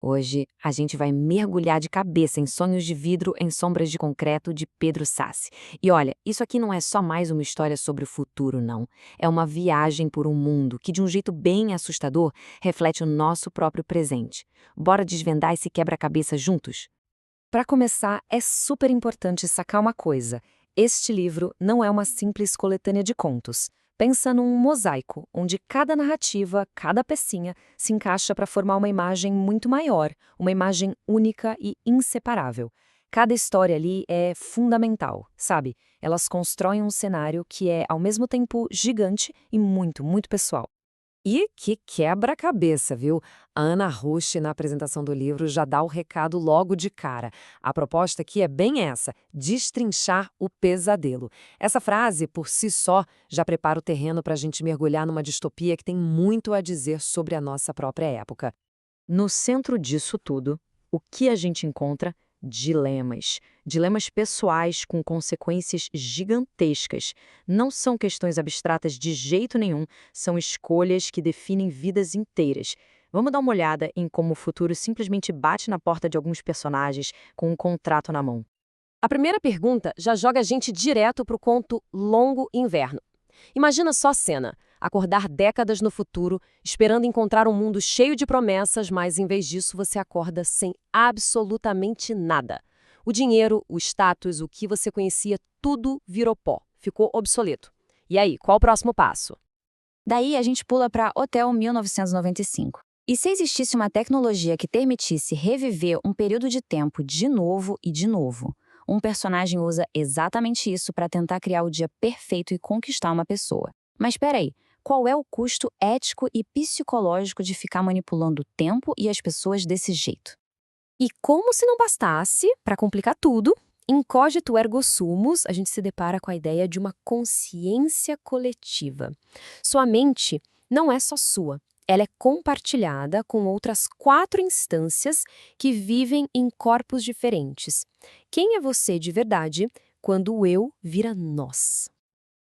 Hoje a gente vai mergulhar de cabeça em Sonhos de Vidro em Sombras de Concreto de Pedro Sassi. E olha, isso aqui não é só mais uma história sobre o futuro, não. É uma viagem por um mundo que, de um jeito bem assustador, reflete o nosso próprio presente. Bora desvendar esse quebra-cabeça juntos? Para começar, é super importante sacar uma coisa. Este livro não é uma simples coletânea de contos. Pensa num mosaico, onde cada narrativa, cada pecinha, se encaixa para formar uma imagem muito maior, uma imagem única e inseparável. Cada história ali é fundamental, sabe? Elas constroem um cenário que é, ao mesmo tempo, gigante e muito, muito pessoal. E que quebra-cabeça, viu? A Ana Rush, na apresentação do livro, já dá o recado logo de cara. A proposta aqui é bem essa: destrinchar o pesadelo. Essa frase, por si só, já prepara o terreno para a gente mergulhar numa distopia que tem muito a dizer sobre a nossa própria época. No centro disso tudo, o que a gente encontra? Dilemas. Dilemas pessoais com consequências gigantescas. Não são questões abstratas de jeito nenhum, são escolhas que definem vidas inteiras. Vamos dar uma olhada em como o futuro simplesmente bate na porta de alguns personagens com um contrato na mão. A primeira pergunta já joga a gente direto para o conto Longo Inverno. Imagina só a cena: acordar décadas no futuro, esperando encontrar um mundo cheio de promessas, mas em vez disso você acorda sem absolutamente nada. O dinheiro, o status, o que você conhecia, tudo virou pó, ficou obsoleto. E aí, qual o próximo passo? Daí a gente pula para Hotel 1995. E se existisse uma tecnologia que permitisse reviver um período de tempo de novo e de novo? Um personagem usa exatamente isso para tentar criar o dia perfeito e conquistar uma pessoa. Mas espera aí, qual é o custo ético e psicológico de ficar manipulando o tempo e as pessoas desse jeito? E como se não bastasse, para complicar tudo, em Cogito Ergo Sumus, a gente se depara com a ideia de uma consciência coletiva. Sua mente não é só sua, ela é compartilhada com outras 4 instâncias que vivem em corpos diferentes. Quem é você de verdade quando o eu vira nós?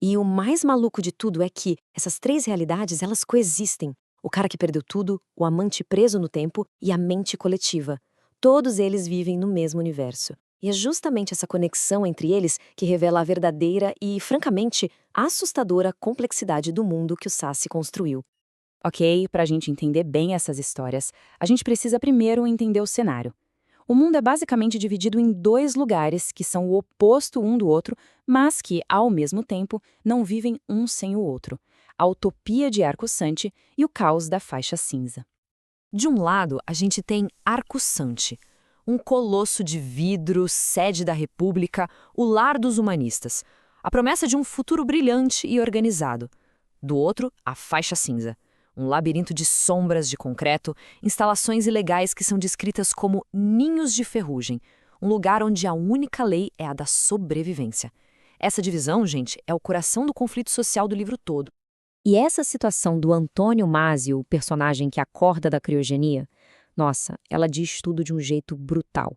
E o mais maluco de tudo é que essas 3 realidades, elas coexistem. O cara que perdeu tudo, o amante preso no tempo e a mente coletiva. Todos eles vivem no mesmo universo. E é justamente essa conexão entre eles que revela a verdadeira e, francamente, assustadora complexidade do mundo que o Sassi construiu. Ok, para a gente entender bem essas histórias, a gente precisa primeiro entender o cenário. O mundo é basicamente dividido em 2 lugares que são o oposto um do outro, mas que, ao mesmo tempo, não vivem um sem o outro. A utopia de Arco-Sante e o caos da faixa cinza. De um lado, a gente tem Arco-Sante, um colosso de vidro, sede da República, o lar dos humanistas. A promessa de um futuro brilhante e organizado. Do outro, a faixa cinza. Um labirinto de sombras de concreto, instalações ilegais que são descritas como ninhos de ferrugem, um lugar onde a única lei é a da sobrevivência. Essa divisão, gente, é o coração do conflito social do livro todo. E essa situação do Antônio Masi, o personagem que acorda da criogenia, nossa, ela diz tudo de um jeito brutal.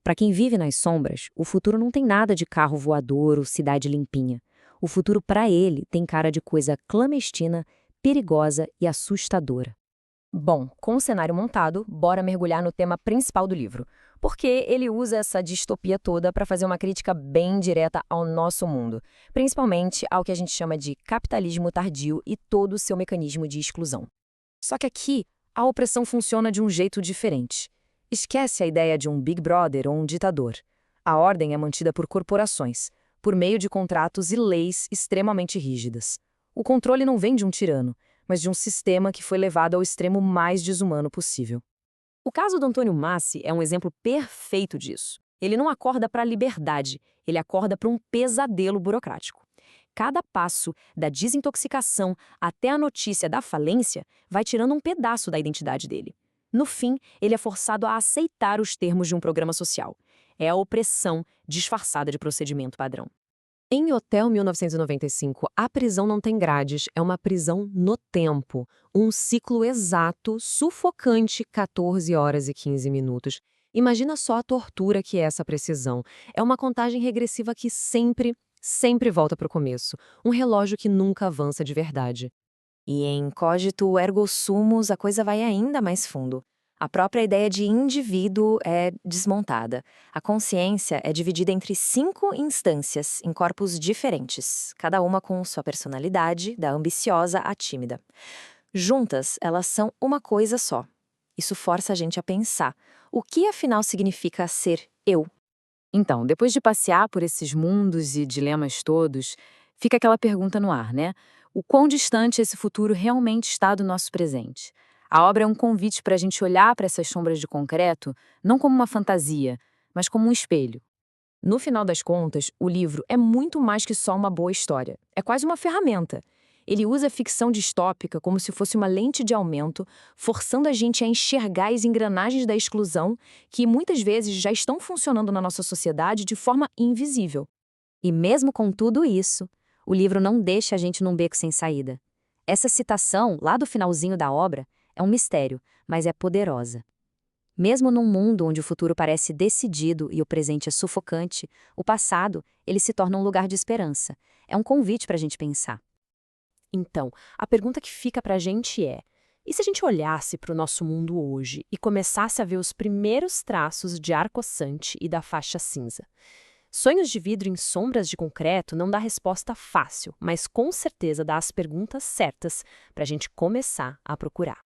Para quem vive nas sombras, o futuro não tem nada de carro voador ou cidade limpinha. O futuro, para ele, tem cara de coisa clandestina, perigosa e assustadora. Bom, com o cenário montado, bora mergulhar no tema principal do livro, porque ele usa essa distopia toda para fazer uma crítica bem direta ao nosso mundo, principalmente ao que a gente chama de capitalismo tardio e todo o seu mecanismo de exclusão. Só que aqui, a opressão funciona de um jeito diferente. Esquece a ideia de um Big Brother ou um ditador. A ordem é mantida por corporações, por meio de contratos e leis extremamente rígidas. O controle não vem de um tirano, mas de um sistema que foi levado ao extremo mais desumano possível. O caso do Antônio Massi é um exemplo perfeito disso. Ele não acorda para a liberdade, ele acorda para um pesadelo burocrático. Cada passo, da desintoxicação até a notícia da falência, vai tirando um pedaço da identidade dele. No fim, ele é forçado a aceitar os termos de um programa social. É a opressão disfarçada de procedimento padrão. Em Hotel 1995, a prisão não tem grades, é uma prisão no tempo. Um ciclo exato, sufocante, 14 horas e 15 minutos. Imagina só a tortura que é essa precisão. É uma contagem regressiva que sempre, sempre volta para o começo. Um relógio que nunca avança de verdade. E em Cogito Ergo Sumus, a coisa vai ainda mais fundo. A própria ideia de indivíduo é desmontada. A consciência é dividida entre 5 instâncias, em corpos diferentes, cada uma com sua personalidade, da ambiciosa à tímida. Juntas, elas são uma coisa só. Isso força a gente a pensar: o que afinal significa ser eu? Então, depois de passear por esses mundos e dilemas todos, fica aquela pergunta no ar, né? O quão distante esse futuro realmente está do nosso presente? A obra é um convite para a gente olhar para essas sombras de concreto não como uma fantasia, mas como um espelho. No final das contas, o livro é muito mais que só uma boa história. É quase uma ferramenta. Ele usa a ficção distópica como se fosse uma lente de aumento, forçando a gente a enxergar as engrenagens da exclusão que muitas vezes já estão funcionando na nossa sociedade de forma invisível. E mesmo com tudo isso, o livro não deixa a gente num beco sem saída. Essa citação, lá do finalzinho da obra, é um mistério, mas é poderosa. Mesmo num mundo onde o futuro parece decidido e o presente é sufocante, o passado, ele se torna um lugar de esperança. É um convite para a gente pensar. Então, a pergunta que fica pra gente é: e se a gente olhasse para o nosso mundo hoje e começasse a ver os primeiros traços de arco-sante e da faixa cinza? Sonhos de vidro em sombras de concreto não dá resposta fácil, mas com certeza dá as perguntas certas para a gente começar a procurar.